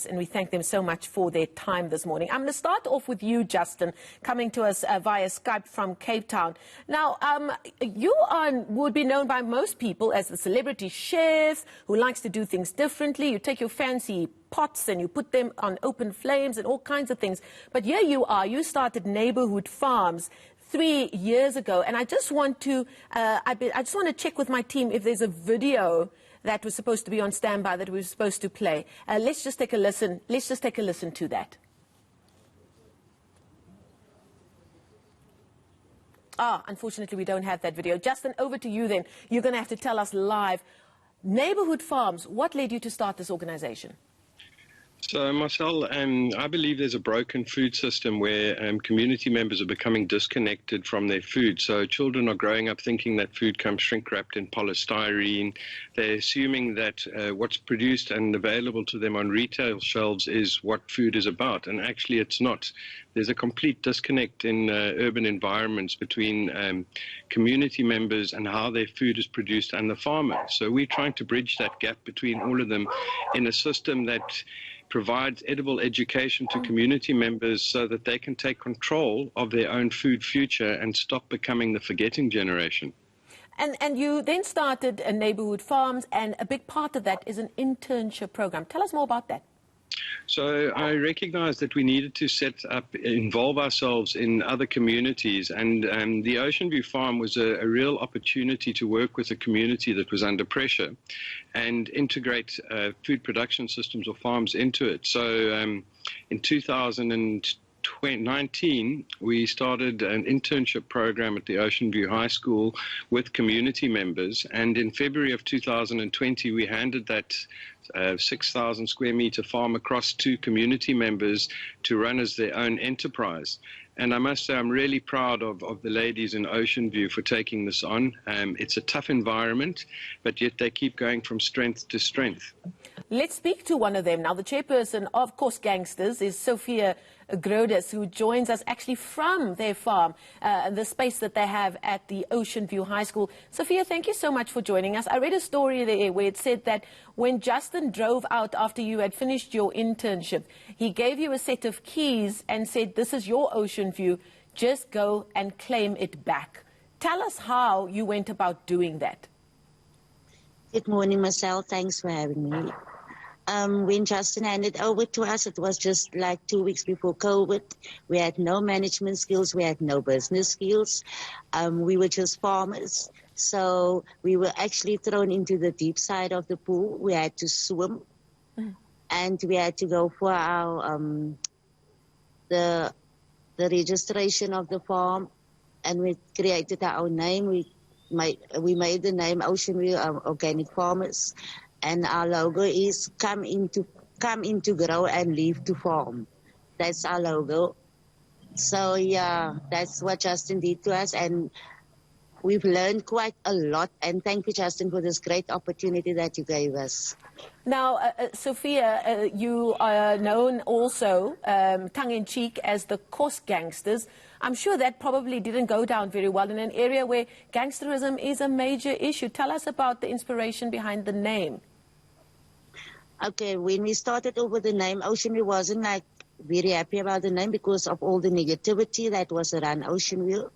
And we thank them so much for their time this morning. I'm going to start off with you, Justin, coming to us via Skype from Cape Town. Now, you would be known by most people as the celebrity chef who likes to do things differently. You take your fancy pots and you put them on open flames and all kinds of things. But here you are. You started Neighbourhood Farms 3 years ago. And I just want to, check with my team if there's a video that was supposed to be on standby that we were supposed to play. Let's just take a listen. Let's just take a listen to that. Unfortunately, we don't have that video. Justin, over to you then. You're going to have to tell us live. Neighbourhood Farms, what led you to start this organization? So, Marcel, I believe there's a broken food system where community members are becoming disconnected from their food. So children are growing up thinking that food comes shrink-wrapped in polystyrene. They're assuming that what's produced and available to them on retail shelves is what food is about, and actually it's not. There's a complete disconnect in urban environments between community members and how their food is produced and the farmer. So we're trying to bridge that gap between all of them in a system that provides edible education to community members so that they can take control of their own food future and stop becoming the forgetting generation. And you then started Neighbourhood Farms, and a big part of that is an internship program. Tell us more about that. So I recognized that we needed to involve ourselves in other communities, and the Ocean View Farm was a real opportunity to work with a community that was under pressure and integrate food production systems or farms into it. So in 2019, we started an internship program at the Ocean View High School with community members, and in February of 2020, we handed that 6,000 square meter farm across to community members to run as their own enterprise. And I must say I'm really proud of the ladies in Ocean View for taking this on. It's a tough environment, but yet they keep going from strength to strength. Let's speak to one of them now. The chairperson of course Gangsters is Sophia Grodes, who joins us actually from their farm, the space that they have at the Ocean View High School. Sophia, thank you so much for joining us. I read a story there where it said that when Justin drove out after you had finished your internship, he gave you a set of keys and said, "This is your Ocean View, just go and claim it back." Tell us how you went about doing that. Good morning, Marcel. Thanks for having me. When Justin handed over to us, it was just like 2 weeks before COVID. We had no management skills. We had no business skills. We were just farmers. So we were actually thrown into the deep side of the pool. We had to swim. And we had to go for our the registration of the farm. And we created our own name. We made the name Ocean View Organic Farmers. And our logo is come in to grow and leave to farm. That's our logo. So yeah, that's what Justin did to us, and we've learned quite a lot. And thank you, Justin, for this great opportunity that you gave us. Now, Sophia, you are known also, tongue-in-cheek, as the course Gangsters. I'm sure that probably didn't go down very well in an area where gangsterism is a major issue. Tell us about the inspiration behind the name. Okay, when we started over the name, Ocean View wasn't like very happy about the name because of all the negativity that was around Ocean View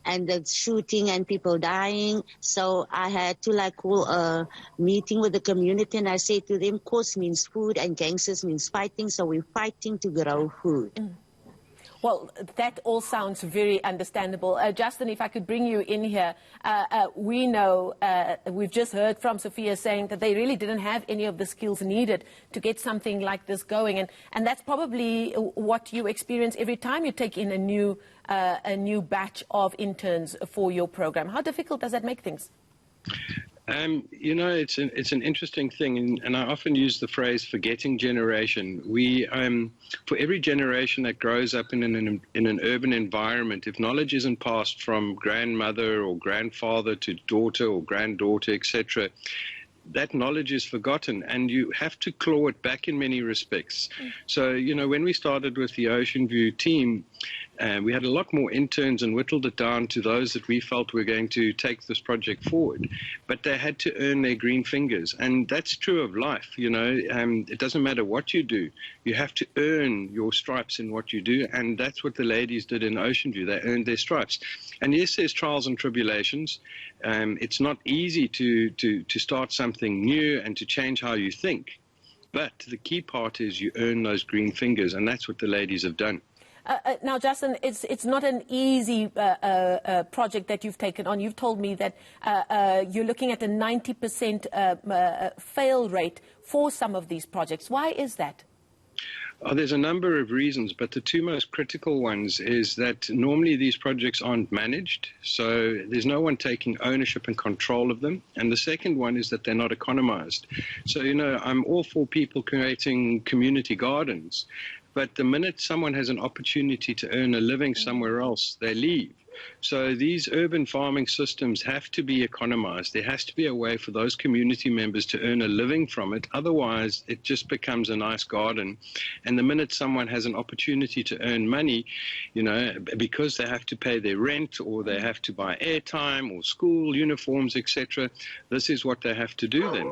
and the shooting and people dying. So I had to call a meeting with the community, and I said to them, course means food and gangsters means fighting, so we're fighting to grow food. Well, that all sounds very understandable. Justin, if I could bring you in here, we know, we've just heard from Sophia saying that they really didn't have any of the skills needed to get something like this going. And that's probably what you experience every time you take in a new batch of interns for your program. How difficult does that make things? You know, it's an interesting thing, and I often use the phrase "forgetting generation." We, for every generation that grows up in an urban environment, if knowledge isn't passed from grandmother or grandfather to daughter or granddaughter, etc., that knowledge is forgotten, and you have to claw it back in many respects. So, you know, when we started with the Ocean View team, We had a lot more interns and whittled it down to those that we felt were going to take this project forward. But they had to earn their green fingers. And that's true of life, you know. It doesn't matter what you do. You have to earn your stripes in what you do. And that's what the ladies did in Ocean View. They earned their stripes. And yes, there's trials and tribulations. It's not easy to start something new and to change how you think. But the key part is you earn those green fingers. And that's what the ladies have done. Now, Justin, it's not an easy project that you've taken on. You've told me that you're looking at a 90% fail rate for some of these projects. Why is that? There's a number of reasons, but the two most critical ones is that normally these projects aren't managed, so there's no one taking ownership and control of them. And the second one is that they're not economized. So, you know, I'm all for people creating community gardens, but the minute someone has an opportunity to earn a living somewhere else, they leave. So these urban farming systems have to be economized. There has to be a way for those community members to earn a living from it. Otherwise, it just becomes a nice garden. And the minute someone has an opportunity to earn money, you know, because they have to pay their rent or they have to buy airtime or school uniforms, etc., this is what they have to do then.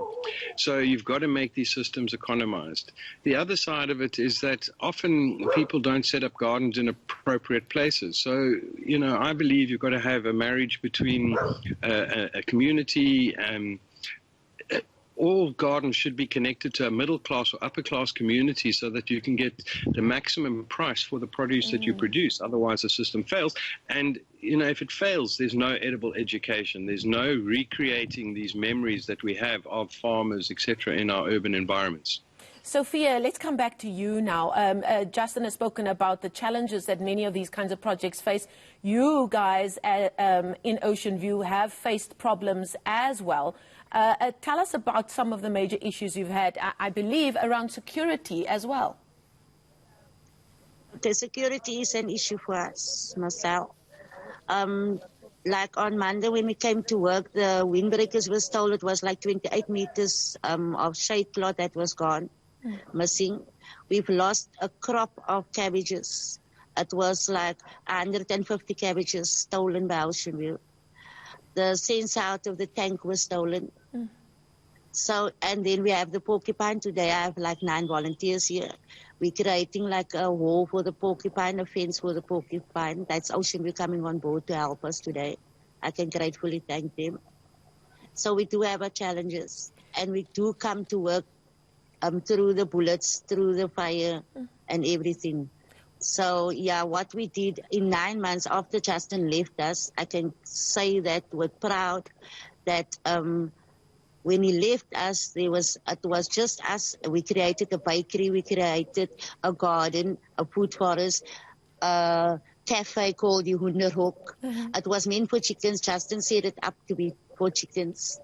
So you've got to make these systems economized. The other side of it is that often people don't set up gardens in appropriate places. So, you know, I believe you've got to have a marriage between a community. All gardens should be connected to a middle-class or upper-class community so that you can get the maximum price for the produce that you produce. Otherwise, the system fails. And, you know, if it fails, there's no edible education. There's no recreating these memories that we have of farmers, etc., in our urban environments. Sophia, let's come back to you now. Justin has spoken about the challenges that many of these kinds of projects face. You guys in Ocean View have faced problems as well. Tell us about some of the major issues you've had, I believe, around security as well. Okay, security is an issue for us, Marcel. Like on Monday when we came to work, the windbreakers were stolen. It was like 28 meters of shade cloth that was gone. Missing. We've lost a crop of cabbages. It was like 150 cabbages stolen by Ocean View. The sensor out of the tank was stolen. So, and then we have the porcupine. Today I have like 9 volunteers here. We're creating like a wall for the porcupine, a fence for the porcupine. That's Ocean View coming on board to help us today. I can gratefully thank them. So we do have our challenges, and we do come to work through the bullets, through the fire, and everything. So, yeah, what we did in 9 months after Justin left us, I can say that we're proud that when he left us, it was just us. We created a bakery, we created a garden, a food forest, a cafe called the Hoenderhok. It was meant for chickens. Justin set it up to be for chickens.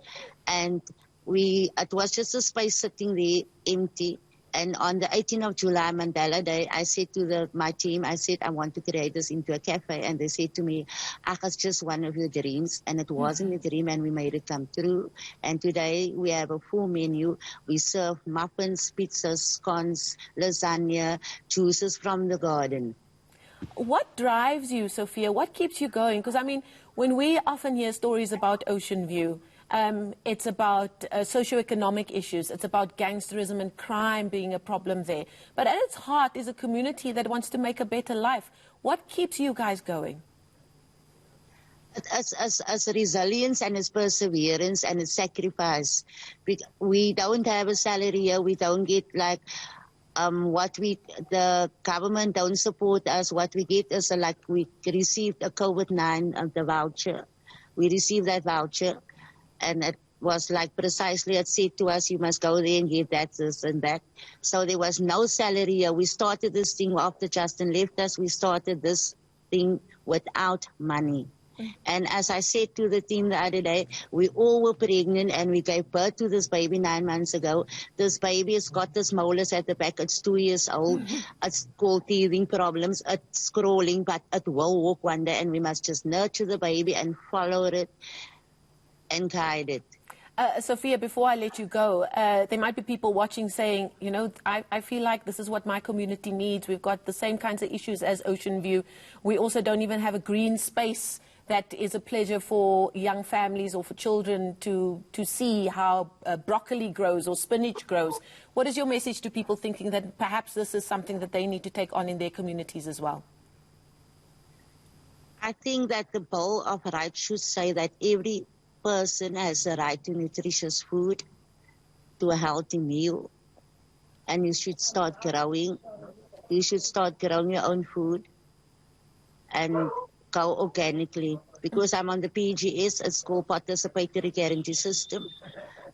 And it was just a space sitting there empty. And on the 18th of July, Mandela Day, I said to my team, I said, I want to create this into a cafe. And they said to me, it's just one of your dreams. And it wasn't a dream, and we made it come true. And today we have a full menu. We serve muffins, pizzas, scones, lasagna, juices from the garden. What drives you, Sophia? What keeps you going? Because, I mean, when we often hear stories about Ocean View, it's about socioeconomic issues. It's about gangsterism and crime being a problem there. But at its heart is a community that wants to make a better life. What keeps you guys going? As resilience and as perseverance and as sacrifice. We don't have a salary here. We don't get like the government don't support us. What we get is like we received a COVID-19 the voucher. We received that voucher. And it was like precisely, it said to us, you must go there and get that, this and that. So there was no salary. We started this thing after Justin left us. We started this thing without money. And as I said to the team the other day, we all were pregnant and we gave birth to this baby 9 months ago. This baby has got this molars at the back. It's 2 years old. It's called teething problems. It's crawling, but it will walk one day, and we must just nurture the baby and follow it and guide it. Sophia, before I let you go, there might be people watching saying, you know, I feel like this is what my community needs. We've got the same kinds of issues as Ocean View. We also don't even have a green space that is a pleasure for young families or for children to see how broccoli grows or spinach grows. What is your message to people thinking that perhaps this is something that they need to take on in their communities as well? I think that the Bill of Rights should say that every person has a right to nutritious food, to a healthy meal, and you should start growing. You should start growing your own food and go organically. Because I'm on the PGS, it's called Participatory Guarantee System.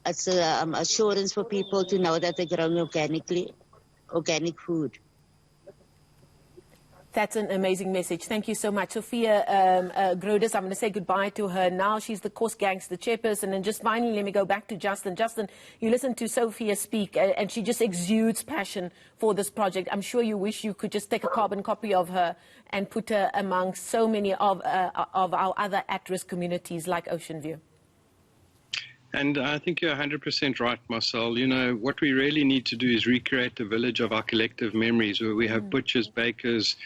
It's an assurance for people to know that they're growing organically, organic food. That's an amazing message. Thank you so much. Sophia Grodes, I'm going to say goodbye to her now. She's the course Gangster chairperson. And just finally, let me go back to Justin. Justin, you listen to Sophia speak, and she just exudes passion for this project. I'm sure you wish you could just take a carbon copy of her and put her amongst so many of our other at-risk communities like Ocean View. And I think you're 100% right, Marcel. You know, what we really need to do is recreate the village of our collective memories, where we have butchers, bakers,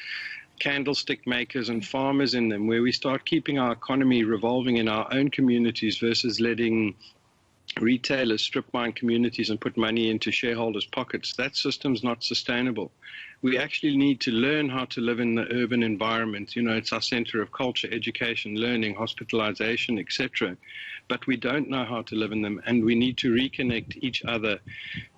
candlestick makers and farmers in them, where we start keeping our economy revolving in our own communities versus letting retailers strip mine communities and put money into shareholders' pockets. That system's not sustainable. We actually need to learn how to live in the urban environment. You know, it's our center of culture, education, learning, hospitalization, etc. But we don't know how to live in them, and we need to reconnect each other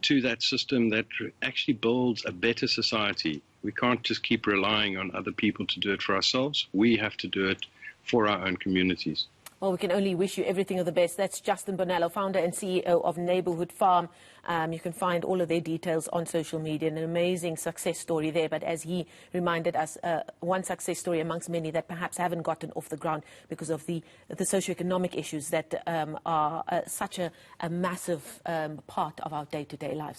to that system that actually builds a better society. We can't just keep relying on other people to do it for ourselves. We have to do it for our own communities. Well, we can only wish you everything of the best. That's Justin Bonello, founder and CEO of Neighbourhood Farm. You can find all of their details on social media. An amazing success story there. But as he reminded us, one success story amongst many that perhaps haven't gotten off the ground because of the socioeconomic issues that are such a massive part of our day-to-day lives.